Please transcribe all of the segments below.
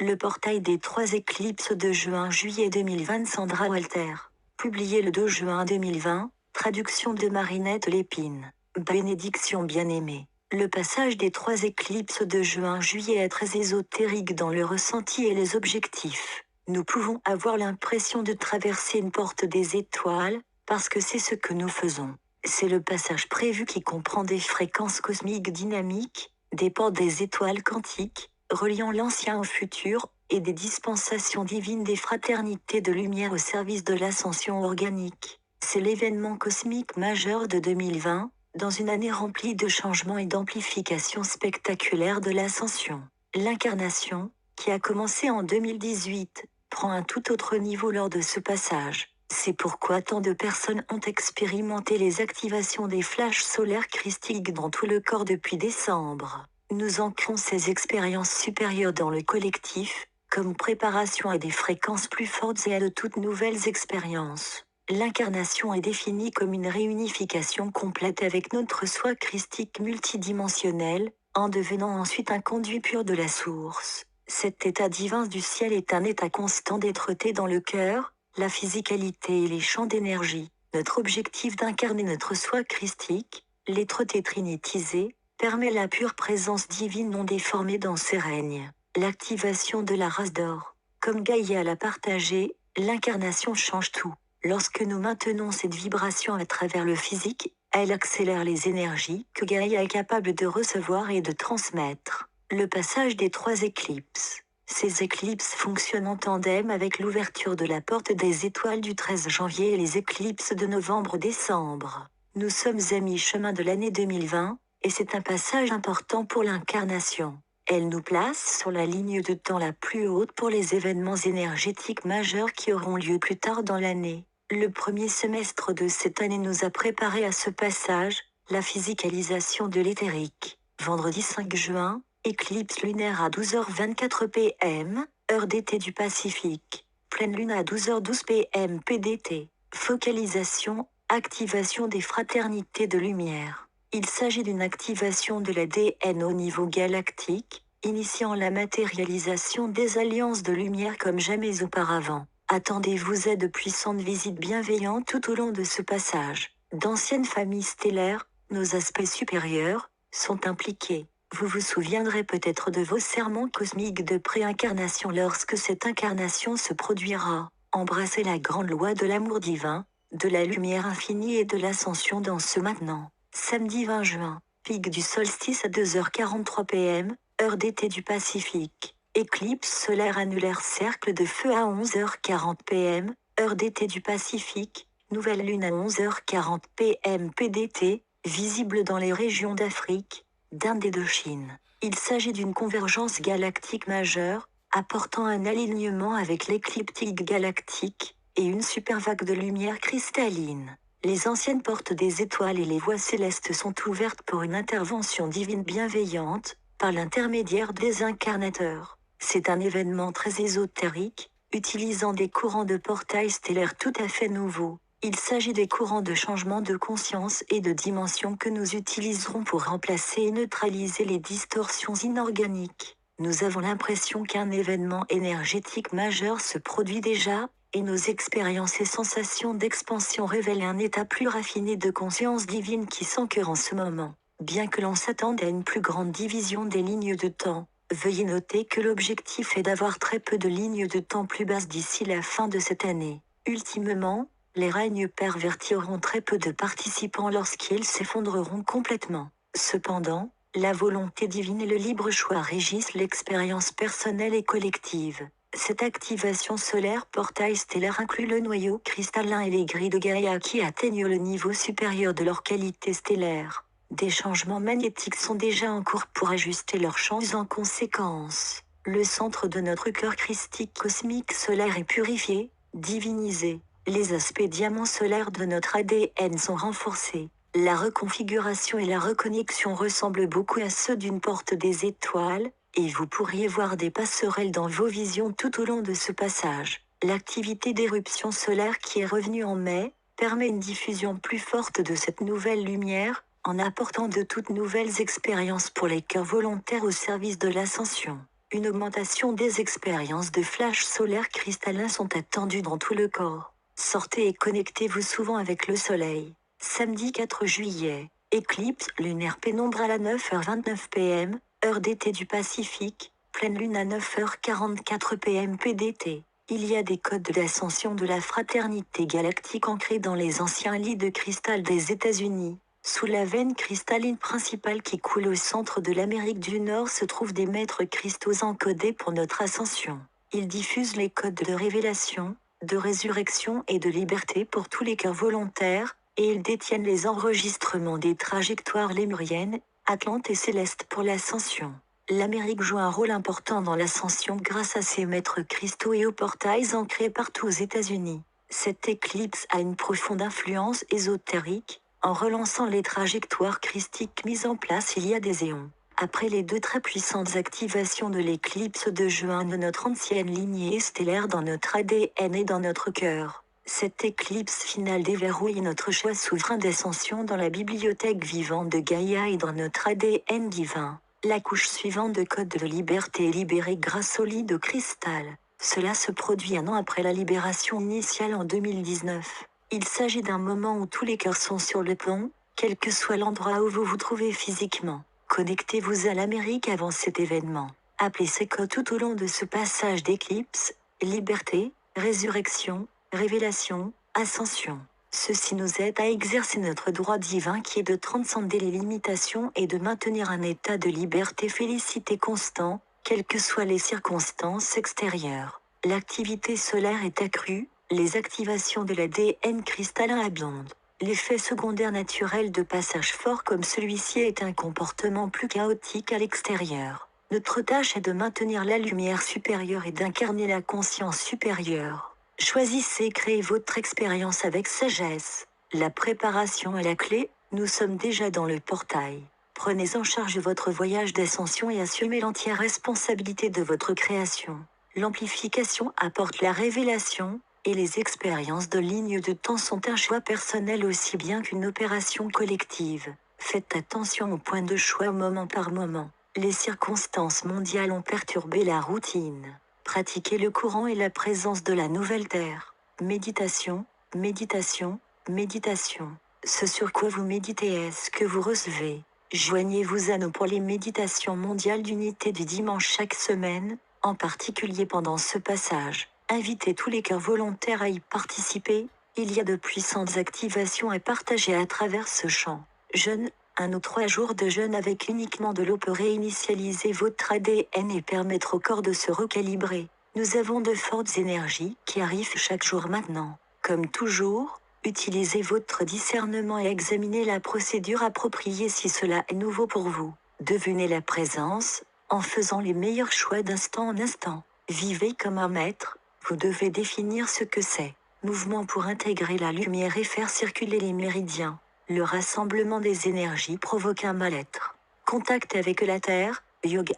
Le portail des 3 éclipses de juin-juillet 2020 Sandra Walter. Publié le 2 juin 2020, traduction de Marinette Lépine. Bénédiction bien-aimée. Le passage des 3 éclipses de juin-juillet est très ésotérique dans le ressenti et les objectifs. Nous pouvons avoir l'impression de traverser une porte des étoiles, parce que c'est ce que nous faisons. C'est le passage prévu qui comprend des fréquences cosmiques dynamiques, des portes des étoiles quantiques, reliant l'ancien au futur, et des dispensations divines des fraternités de lumière au service de l'ascension organique. C'est l'événement cosmique majeur de 2020, dans une année remplie de changements et d'amplifications spectaculaires de l'ascension. L'incarnation, qui a commencé en 2018, prend un tout autre niveau lors de ce passage. C'est pourquoi tant de personnes ont expérimenté les activations des flashs solaires christiques dans tout le corps depuis décembre. Nous ancrons ces expériences supérieures dans le collectif, comme préparation à des fréquences plus fortes et à de toutes nouvelles expériences. L'incarnation est définie comme une réunification complète avec notre soi christique multidimensionnel, en devenant ensuite un conduit pur de la source. Cet état divin du ciel est un état constant d'être-té dans le cœur, la physicalité et les champs d'énergie. Notre objectif d'incarner notre soi christique, l'être-té trinitisé, permet la pure présence divine non déformée dans ses règnes. L'activation de la race d'or. Comme Gaïa l'a partagé, l'incarnation change tout. Lorsque nous maintenons cette vibration à travers le physique, elle accélère les énergies que Gaïa est capable de recevoir et de transmettre. Le passage des 3 éclipses. Ces éclipses fonctionnent en tandem avec l'ouverture de la porte des étoiles du 13 janvier et les éclipses de novembre-décembre. Nous sommes à mi-chemin de l'année 2020, et c'est un passage important pour l'incarnation. Elle nous place sur la ligne de temps la plus haute pour les événements énergétiques majeurs qui auront lieu plus tard dans l'année. Le premier semestre de cette année nous a préparés à ce passage, la physicalisation de l'éthérique. Vendredi 5 juin, éclipse lunaire à 12h24 p.m., heure d'été du Pacifique. Pleine lune à 12h12 p.m. PDT. Focalisation, activation des fraternités de lumière. Il s'agit d'une activation de l'ADN au niveau galactique, initiant la matérialisation des alliances de lumière comme jamais auparavant. Attendez-vous à de puissantes visites bienveillantes tout au long de ce passage. D'anciennes familles stellaires, nos aspects supérieurs, sont impliqués. Vous vous souviendrez peut-être de vos serments cosmiques de préincarnation lorsque cette incarnation se produira. Embrassez la grande loi de l'amour divin, de la lumière infinie et de l'ascension dans ce maintenant. Samedi 20 juin, pic du solstice à 2h43 p.m., heure d'été du Pacifique. Éclipse solaire annulaire cercle de feu à 11h40 p.m., heure d'été du Pacifique. Nouvelle lune à 11h40 p.m. PDT, visible dans les régions d'Afrique, d'Inde et de Chine. Il s'agit d'une convergence galactique majeure, apportant un alignement avec l'écliptique galactique, et une super vague de lumière cristalline. Les anciennes portes des étoiles et les voies célestes sont ouvertes pour une intervention divine bienveillante, par l'intermédiaire des incarnateurs. C'est un événement très ésotérique, utilisant des courants de portail stellaire tout à fait nouveaux. Il s'agit des courants de changement de conscience et de dimension que nous utiliserons pour remplacer et neutraliser les distorsions inorganiques. Nous avons l'impression qu'un événement énergétique majeur se produit déjà, et nos expériences et sensations d'expansion révèlent un état plus raffiné de conscience divine qui s'ancre en ce moment. Bien que l'on s'attende à une plus grande division des lignes de temps, veuillez noter que l'objectif est d'avoir très peu de lignes de temps plus basses d'ici la fin de cette année. Ultimement, les règnes pervertis auront très peu de participants lorsqu'ils s'effondreront complètement. Cependant, la volonté divine et le libre choix régissent l'expérience personnelle et collective. Cette activation solaire portail stellaire inclut le noyau cristallin et les grilles de Gaïa qui atteignent le niveau supérieur de leur qualité stellaire. Des changements magnétiques sont déjà en cours pour ajuster leurs champs en conséquence. Le centre de notre cœur christique cosmique solaire est purifié, divinisé. Les aspects diamants solaires de notre ADN sont renforcés. La reconfiguration et la reconnexion ressemblent beaucoup à ceux d'une porte des étoiles, et vous pourriez voir des passerelles dans vos visions tout au long de ce passage. L'activité d'éruption solaire qui est revenue en mai, permet une diffusion plus forte de cette nouvelle lumière, en apportant de toutes nouvelles expériences pour les cœurs volontaires au service de l'ascension. Une augmentation des expériences de flash solaire cristallin sont attendues dans tout le corps. Sortez et connectez-vous souvent avec le soleil. Samedi 4 juillet. Éclipse lunaire pénombre à la 9h29 p.m., heure d'été du Pacifique, pleine lune à 9h44 p.m. PDT. Il y a des codes d'ascension de la fraternité galactique ancrés dans les anciens lits de cristal des États-Unis. Sous la veine cristalline principale qui coule au centre de l'Amérique du Nord se trouvent des maîtres cristaux encodés pour notre ascension. Ils diffusent les codes de révélation, de résurrection et de liberté pour tous les cœurs volontaires, et ils détiennent les enregistrements des trajectoires lémuriennes, atlantes et célestes pour l'ascension. L'Amérique joue un rôle important dans l'ascension grâce à ses maîtres cristaux et aux portails ancrés partout aux États-Unis. Cette éclipse a une profonde influence ésotérique, en relançant les trajectoires christiques mises en place il y a des éons. Après les deux très puissantes activations de l'éclipse de juin de notre ancienne lignée stellaire dans notre ADN et dans notre cœur, cette éclipse finale déverrouille notre choix souverain d'ascension dans la bibliothèque vivante de Gaïa et dans notre ADN divin. La couche suivante de code de liberté est libérée grâce au lit de cristal. Cela se produit un an après la libération initiale en 2019. Il s'agit d'un moment où tous les cœurs sont sur le pont, quel que soit l'endroit où vous vous trouvez physiquement. Connectez-vous à l'Amérique avant cet événement. Appelez ces codes tout au long de ce passage d'éclipse: liberté, résurrection, révélation, ascension. Ceci nous aide à exercer notre droit divin qui est de transcender les limitations et de maintenir un état de liberté félicité constant, quelles que soient les circonstances extérieures. L'activité solaire est accrue, les activations de l'ADN cristallin abondent. L'effet secondaire naturel de passage fort comme celui-ci est un comportement plus chaotique à l'extérieur. Notre tâche est de maintenir la lumière supérieure et d'incarner la conscience supérieure. Choisissez et créez votre expérience avec sagesse. La préparation est la clé, nous sommes déjà dans le portail. Prenez en charge votre voyage d'ascension et assumez l'entière responsabilité de votre création. L'amplification apporte la révélation, et les expériences de ligne de temps sont un choix personnel aussi bien qu'une opération collective. Faites attention au point de choix moment par moment. Les circonstances mondiales ont perturbé la routine. Pratiquez le courant et la présence de la nouvelle terre. Méditation, méditation, méditation. Ce sur quoi vous méditez est ce que vous recevez. Joignez-vous à nous pour les méditations mondiales d'unité du dimanche chaque semaine, en particulier pendant ce passage. Invitez tous les cœurs volontaires à y participer, il y a de puissantes activations à partager à travers ce champ. Jeûne, 1 ou 3 jours de jeûne avec uniquement de l'eau peut réinitialiser votre ADN et permettre au corps de se recalibrer. Nous avons de fortes énergies qui arrivent chaque jour maintenant. Comme toujours, utilisez votre discernement et examinez la procédure appropriée si cela est nouveau pour vous. Devenez la présence, en faisant les meilleurs choix d'instant en instant. Vivez comme un maître, vous devez définir ce que c'est. Mouvement pour intégrer la lumière et faire circuler les méridiens. Le rassemblement des énergies provoque un mal-être. Contact avec la terre, yoga,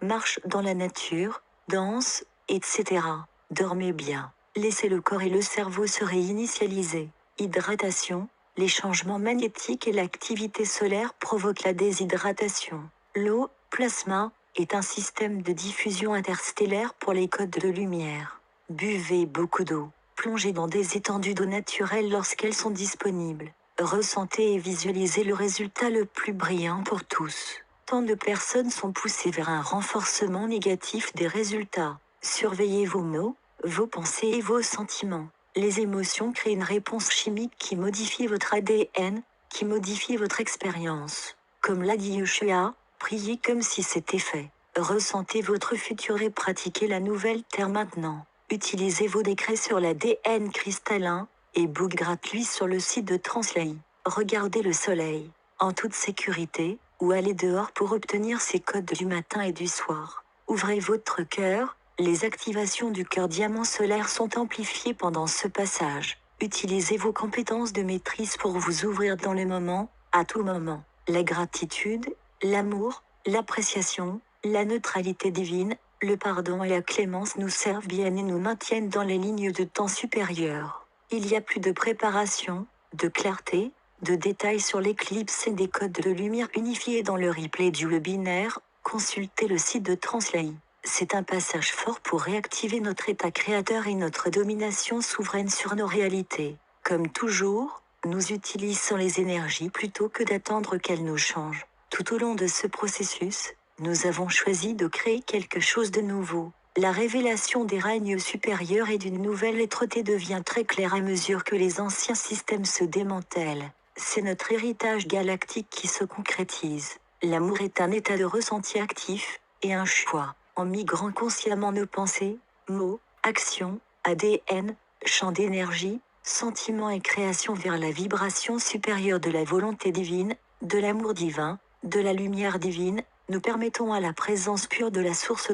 marche dans la nature, danse, etc. Dormez bien. Laissez le corps et le cerveau se réinitialiser. Hydratation, les changements magnétiques et l'activité solaire provoquent la déshydratation. L'eau, plasma, est un système de diffusion interstellaire pour les codes de lumière. Buvez beaucoup d'eau. Plongez dans des étendues d'eau naturelles lorsqu'elles sont disponibles. Ressentez et visualisez le résultat le plus brillant pour tous. Tant de personnes sont poussées vers un renforcement négatif des résultats. Surveillez vos mots, vos pensées et vos sentiments. Les émotions créent une réponse chimique qui modifie votre ADN, qui modifie votre expérience. Comme l'a dit Yeshua, priez comme si c'était fait. Ressentez votre futur et pratiquez la nouvelle terre maintenant. Utilisez vos décrets sur l'ADN cristallin, et book gratuit sur le site de Translate. Regardez le soleil, en toute sécurité, ou allez dehors pour obtenir ces codes du matin et du soir. Ouvrez votre cœur, les activations du cœur diamant solaire sont amplifiées pendant ce passage. Utilisez vos compétences de maîtrise pour vous ouvrir dans le moment, à tout moment. La gratitude, l'amour, l'appréciation, la neutralité divine, le pardon et la clémence nous servent bien et nous maintiennent dans les lignes de temps supérieures. Il y a plus de préparation, de clarté, de détails sur l'éclipse et des codes de lumière unifiés dans le replay du webinaire. Consultez le site de Translate. C'est un passage fort pour réactiver notre état créateur et notre domination souveraine sur nos réalités. Comme toujours, nous utilisons les énergies plutôt que d'attendre qu'elles nous changent. Tout au long de ce processus, nous avons choisi de créer quelque chose de nouveau. La révélation des règnes supérieurs et d'une nouvelle êtreté devient très claire à mesure que les anciens systèmes se démantèlent. C'est notre héritage galactique qui se concrétise. L'amour est un état de ressenti actif, et un choix. En migrant consciemment nos pensées, mots, actions, ADN, champs d'énergie, sentiments et créations vers la vibration supérieure de la volonté divine, de l'amour divin, de la lumière divine, nous permettons à la présence pure de la source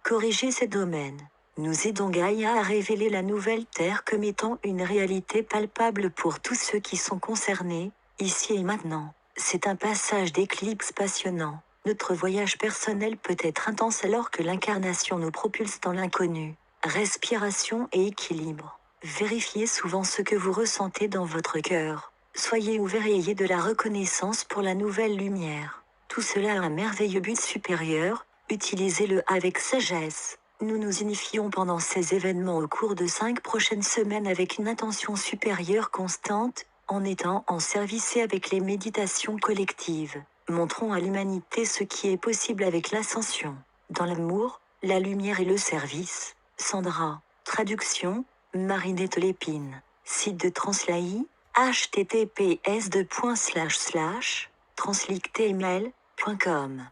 corriger ces domaines. Nous aidons Gaïa à révéler la nouvelle Terre comme étant une réalité palpable pour tous ceux qui sont concernés, ici et maintenant. C'est un passage d'éclipse passionnant. Notre voyage personnel peut être intense alors que l'incarnation nous propulse dans l'inconnu. Respiration et équilibre. Vérifiez souvent ce que vous ressentez dans votre cœur. Soyez ouvert et ayez de la reconnaissance pour la nouvelle lumière. Tout cela a un merveilleux but supérieur, utilisez-le avec sagesse. Nous nous unifions pendant ces événements au cours de 5 prochaines semaines avec une intention supérieure constante, en étant en service et avec les méditations collectives. Montrons à l'humanité ce qui est possible avec l'ascension. Dans l'amour, la lumière et le service. Sandra. Traduction, Marinette Lépine. Site de Translaï, https://translictemail.com